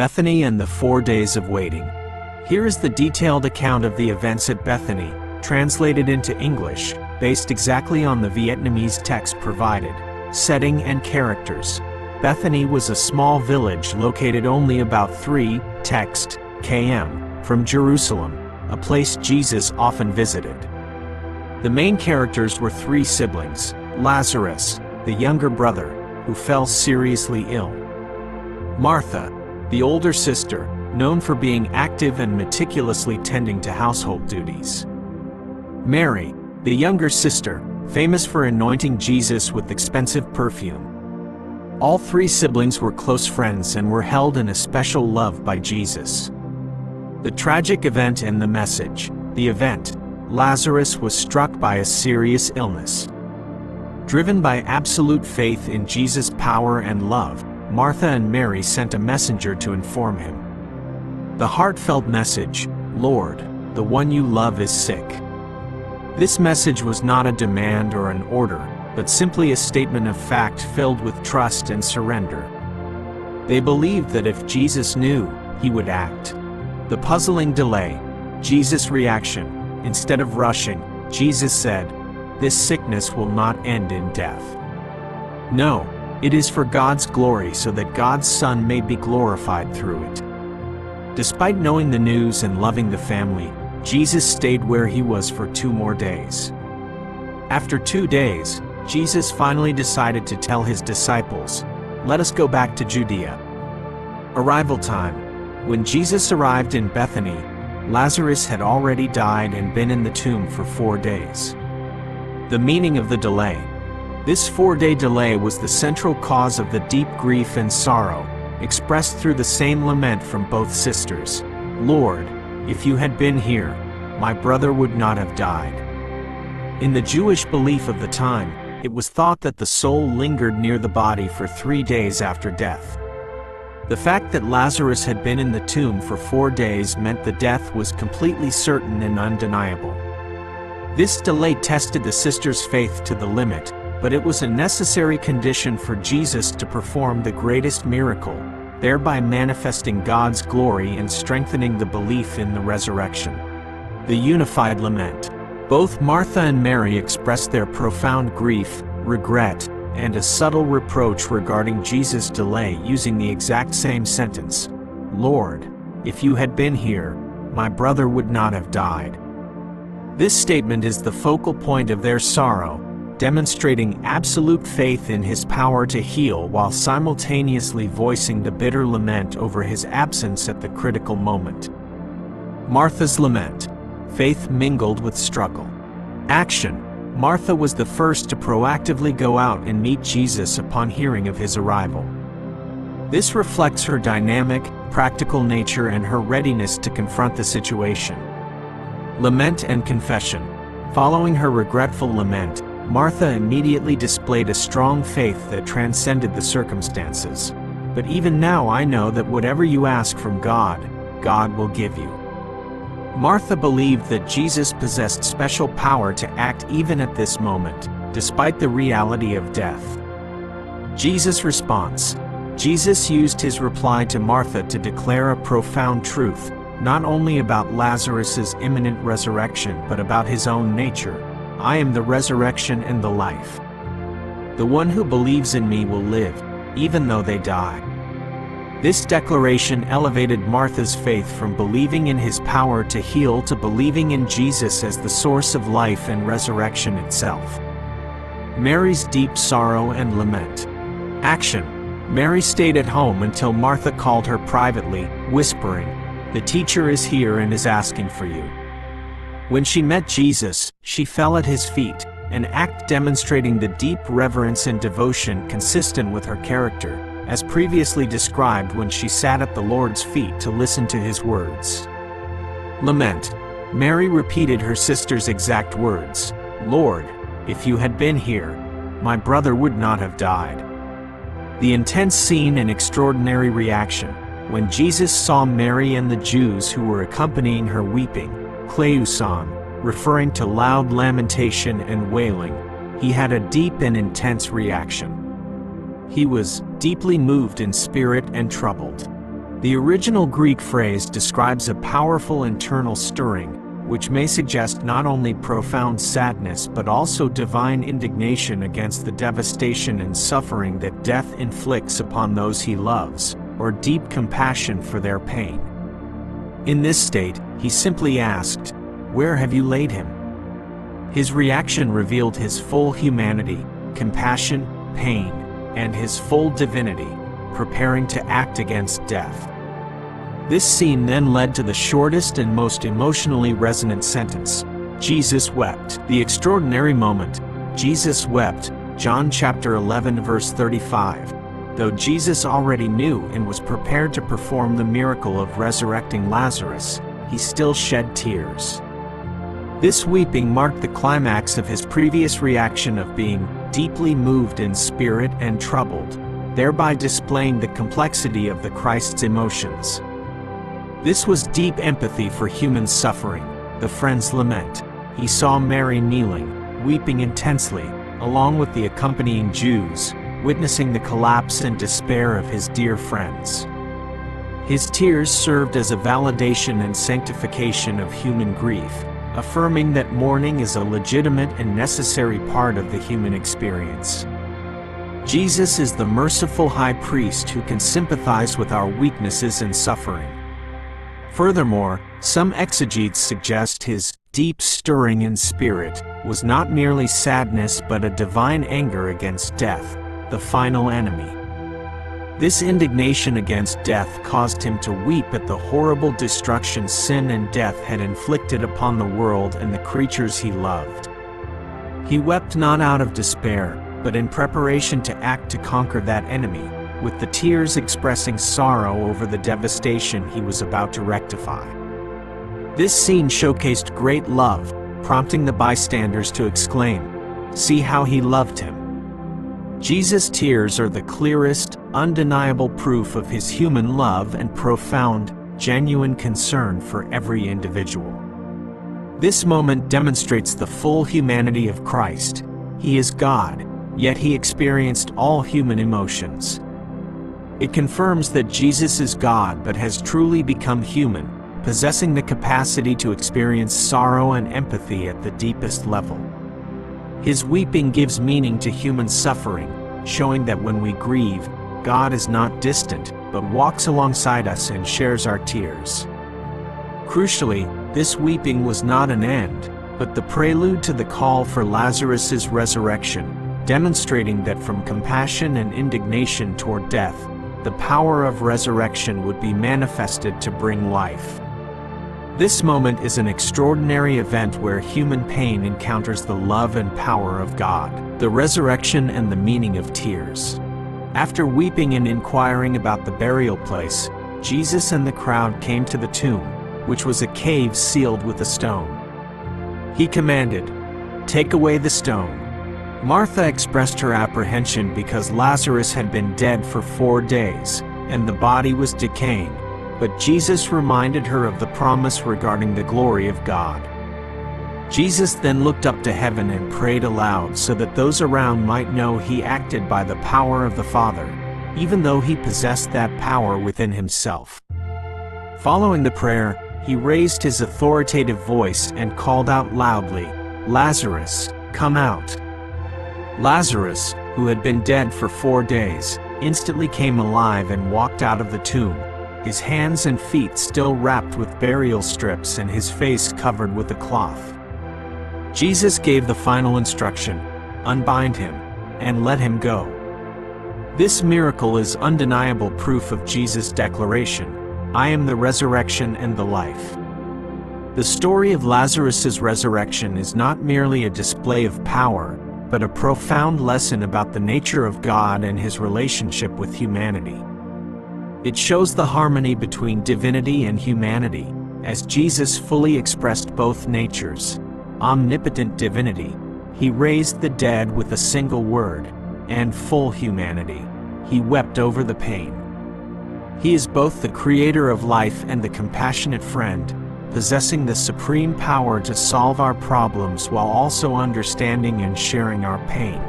Bethany and the 4 days of waiting. Here is the detailed account of the events at Bethany, translated into English, based exactly on the Vietnamese text provided. Setting and characters. Bethany was a small village located only about 3 km from Jerusalem, a place Jesus often visited. The main characters were 3 siblings: Lazarus, the younger brother, who fell seriously ill; Martha, the older sister, known for being active and meticulously tending to household duties; Mary, the younger sister, famous for anointing Jesus with expensive perfume. All 3 siblings were close friends and were held in a special love by Jesus. The tragic event and the message. The event: Lazarus was struck by a serious illness. Driven by absolute faith in Jesus' power and love, Martha and Mary sent a messenger to inform him. The heartfelt message: "Lord, the one you love is sick." This message was not a demand or an order, but simply a statement of fact filled with trust and surrender. They believed that if Jesus knew, he would act. The puzzling delay. Jesus' reaction. Instead of rushing, Jesus said, "This sickness will not end in death. No, it is for God's glory, so that God's Son may be glorified through it." Despite knowing the news and loving the family, Jesus stayed where he was for 2 more days. After 2 days, Jesus finally decided to tell his disciples, "Let us go back to Judea." Arrival time. When Jesus arrived in Bethany, Lazarus had already died and been in the tomb for 4 days. The meaning of the delay. This 4-day delay was the central cause of the deep grief and sorrow, expressed through the same lament from both sisters. "Lord, if you had been here, my brother would not have died." In the Jewish belief of the time, it was thought that the soul lingered near the body for 3 days after death. The fact that Lazarus had been in the tomb for 4 days meant the death was completely certain and undeniable. This delay tested the sisters' faith to the limit, but it was a necessary condition for Jesus to perform the greatest miracle, thereby manifesting God's glory and strengthening the belief in the resurrection. The unified lament. Both Martha and Mary expressed their profound grief, regret, and a subtle reproach regarding Jesus' delay using the exact same sentence: "Lord, if you had been here, my brother would not have died." This statement is the focal point of their sorrow, demonstrating absolute faith in his power to heal while simultaneously voicing the bitter lament over his absence at the critical moment. Martha's lament. Faith mingled with struggle. Action. Martha was the first to proactively go out and meet Jesus upon hearing of his arrival. This reflects her dynamic, practical nature and her readiness to confront the situation. Lament and confession. Following her regretful lament, Martha immediately displayed a strong faith that transcended the circumstances. "But even now I know that whatever you ask from God, God will give you." Martha believed that Jesus possessed special power to act even at this moment, despite the reality of death. Jesus' response. Jesus used his reply to Martha to declare a profound truth, not only about Lazarus' imminent resurrection but about his own nature. "I am the resurrection and the life. The one who believes in me will live, even though they die." This declaration elevated Martha's faith from believing in his power to heal to believing in Jesus as the source of life and resurrection itself. Mary's deep sorrow and lament. Action. Mary stayed at home until Martha called her privately, whispering, "The teacher is here and is asking for you." When she met Jesus, she fell at his feet, an act demonstrating the deep reverence and devotion consistent with her character, as previously described when she sat at the Lord's feet to listen to his words. Lament. Mary repeated her sister's exact words: "Lord, if you had been here, my brother would not have died." The intense scene and extraordinary reaction. When Jesus saw Mary and the Jews who were accompanying her weeping, kleuson, referring to loud lamentation and wailing, he had a deep and intense reaction. He was deeply moved in spirit and troubled. The original Greek phrase describes a powerful internal stirring, which may suggest not only profound sadness but also divine indignation against the devastation and suffering that death inflicts upon those he loves, or deep compassion for their pain. In this state, he simply asked, "Where have you laid him?" His reaction revealed his full humanity, compassion, pain, and his full divinity, preparing to act against death. This scene then led to the shortest and most emotionally resonant sentence, "Jesus wept." The extraordinary moment, "Jesus wept," John chapter 11 verse 35. Though Jesus already knew and was prepared to perform the miracle of resurrecting Lazarus, he still shed tears. This weeping marked the climax of his previous reaction of being deeply moved in spirit and troubled, thereby displaying the complexity of the Christ's emotions. This was deep empathy for human suffering, the friends lament. He saw Mary kneeling, weeping intensely, along with the accompanying Jews, witnessing the collapse and despair of his dear friends. His tears served as a validation and sanctification of human grief, affirming that mourning is a legitimate and necessary part of the human experience. Jesus is the merciful high priest who can sympathize with our weaknesses and suffering. Furthermore, some exegetes suggest his deep stirring in spirit was not merely sadness but a divine anger against death, the final enemy. This indignation against death caused him to weep at the horrible destruction sin and death had inflicted upon the world and the creatures he loved. He wept not out of despair, but in preparation to act to conquer that enemy, with the tears expressing sorrow over the devastation he was about to rectify. This scene showcased great love, prompting the bystanders to exclaim, "See how he loved him." Jesus' tears are the clearest, undeniable proof of his human love and profound, genuine concern for every individual. This moment demonstrates the full humanity of Christ. He is God, yet he experienced all human emotions. It confirms that Jesus is God but has truly become human, possessing the capacity to experience sorrow and empathy at the deepest level. His weeping gives meaning to human suffering, showing that when we grieve, God is not distant, but walks alongside us and shares our tears. Crucially, this weeping was not an end, but the prelude to the call for Lazarus' resurrection, demonstrating that from compassion and indignation toward death, the power of resurrection would be manifested to bring life. This moment is an extraordinary event where human pain encounters the love and power of God, the resurrection and the meaning of tears. After weeping and inquiring about the burial place, Jesus and the crowd came to the tomb, which was a cave sealed with a stone. He commanded, "Take away the stone." Martha expressed her apprehension because Lazarus had been dead for 4 days, and the body was decaying, but Jesus reminded her of the promise regarding the glory of God. Jesus then looked up to heaven and prayed aloud so that those around might know he acted by the power of the Father, even though he possessed that power within himself. Following the prayer, he raised his authoritative voice and called out loudly, "Lazarus, come out." Lazarus, who had been dead for 4 days, instantly came alive and walked out of the tomb, his hands and feet still wrapped with burial strips and his face covered with a cloth. Jesus gave the final instruction, "Unbind him, and let him go." This miracle is undeniable proof of Jesus' declaration, "I am the resurrection and the life." The story of Lazarus' resurrection is not merely a display of power, but a profound lesson about the nature of God and his relationship with humanity. It shows the harmony between divinity and humanity, as Jesus fully expressed both natures. Omnipotent divinity, he raised the dead with a single word, and full humanity, he wept over the pain. He is both the creator of life and the compassionate friend, possessing the supreme power to solve our problems while also understanding and sharing our pain.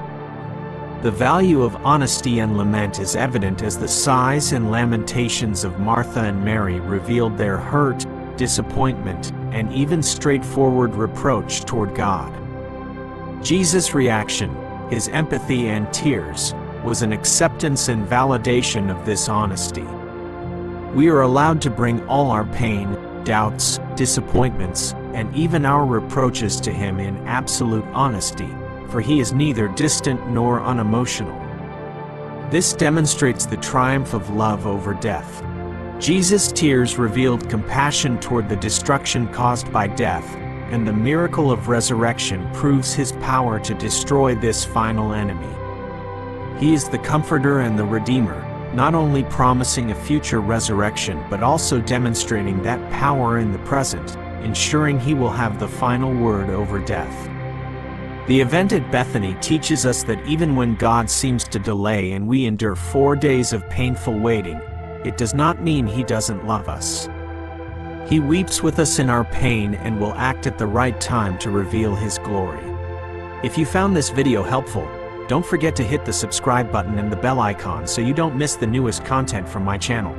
The value of honesty and lament is evident as the sighs and lamentations of Martha and Mary revealed their hurt, disappointment, and even straightforward reproach toward God. Jesus' reaction, his empathy and tears, was an acceptance and validation of this honesty. We are allowed to bring all our pain, doubts, disappointments, and even our reproaches to him in absolute honesty, for he is neither distant nor unemotional. This demonstrates the triumph of love over death. Jesus' tears revealed compassion toward the destruction caused by death, and the miracle of resurrection proves his power to destroy this final enemy. He is the Comforter and the Redeemer, not only promising a future resurrection but also demonstrating that power in the present, ensuring he will have the final word over death. The event at Bethany teaches us that even when God seems to delay and we endure 4 days of painful waiting, it does not mean he doesn't love us. He weeps with us in our pain and will act at the right time to reveal his glory. If you found this video helpful, don't forget to hit the subscribe button and the bell icon so you don't miss the newest content from my channel.